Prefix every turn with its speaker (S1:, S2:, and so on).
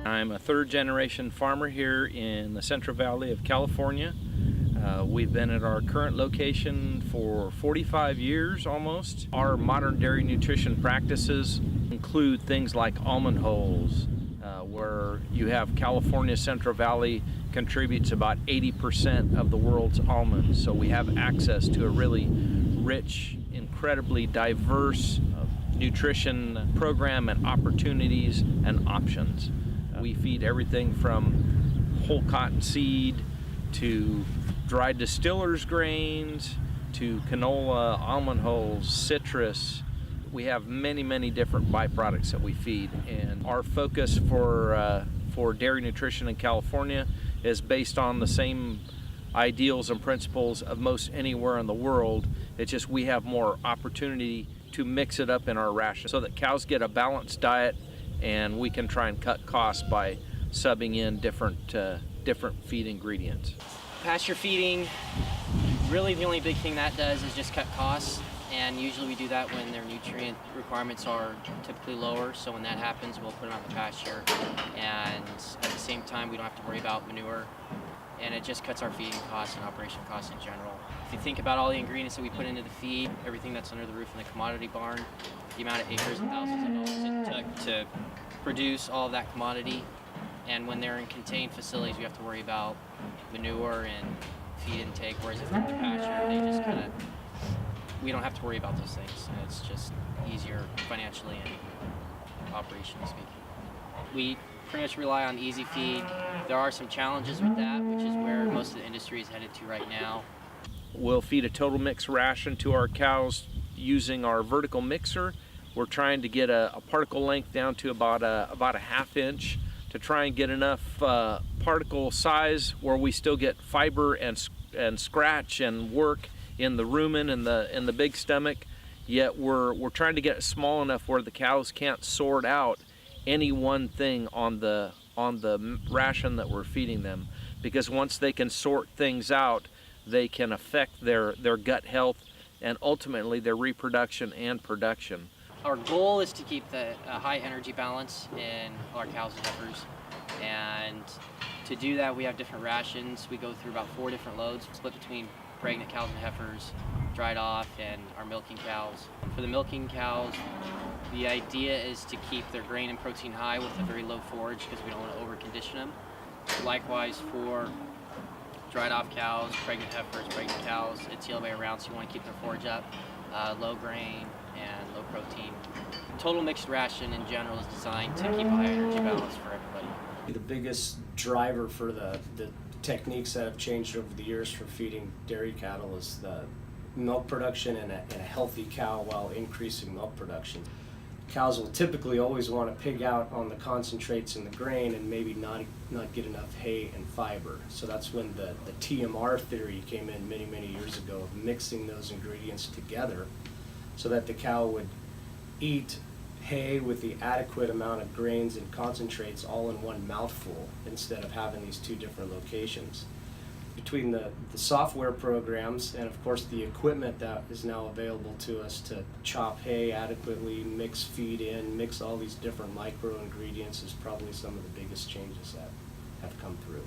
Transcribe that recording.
S1: I'm a third-generation farmer here in the Central Valley of California. We've been at our current location for 45 years almost. Our modern dairy nutrition practices include things like almond holes, where you have California Central Valley contributes about 80% of the world's almonds. So we have access to a really rich, incredibly diverse nutrition program and opportunities and options. We feed everything from whole cotton seed to dried distillers grains to canola, almond hulls, citrus. We have many different byproducts that we feed, and our focus for dairy nutrition in California is based on the same ideals and principles of most anywhere in the world. It's just we have more opportunity to mix it up in our ration so that cows get a balanced diet, and we can try and cut costs by subbing in different feed ingredients.
S2: Pasture feeding, really the only big thing that does is just cut costs, and usually we do that when their nutrient requirements are typically lower. So when that happens, we'll put them out in the pasture, and at the same time we don't have to worry about manure, and it just cuts our feeding costs and operation costs in general. If you think about all the ingredients that we put into the feed, everything that's under the roof in the commodity barn, the amount of acres and thousands of dollars it took to produce all of that commodity, and when they're in contained facilities, we have to worry about manure and feed intake, whereas if they're in the pasture, they just we don't have to worry about those things, and it's just easier financially and operationally speaking. We pretty much rely on easy feed. There are some challenges with that, which is where most of the industry is headed to right now.
S1: We'll feed a total mix ration to our cows using our vertical mixer. We're trying to get a particle length down to about a half inch to try and get enough particle size where we still get fiber and scratch and work in the rumen and the big stomach. Yet we're trying to get it small enough where the cows can't sort out any one thing on the ration that we're feeding them, because once they can sort things out, they can affect their gut health and ultimately their reproduction and production.
S2: Our goal is to keep the high energy balance in our cows and heifers, and to do that we have different rations. We go through about 4 different loads, split between pregnant cows and heifers, dried off, and our milking cows. For the milking cows, the idea is to keep their grain and protein high with a very low forage because we don't want to over-condition them. Likewise for dried off cows, pregnant heifers, pregnant cows, it's the other way around, so you want to keep their forage up, low grain and low protein. Total mixed ration in general is designed to keep a high energy balance for everybody.
S3: The biggest driver for the techniques that have changed over the years for feeding dairy cattle is the milk production and a healthy cow while increasing milk production. Cows will typically always want to pig out on the concentrates in the grain and maybe not get enough hay and fiber. So that's when the TMR theory came in many years ago, of mixing those ingredients together so that the cow would eat hay with the adequate amount of grains and concentrates all in one mouthful instead of having these 2 different locations. Between the software programs and of course the equipment that is now available to us to chop hay adequately, mix feed in, mix all these different micro ingredients is probably some of the biggest changes that have come through.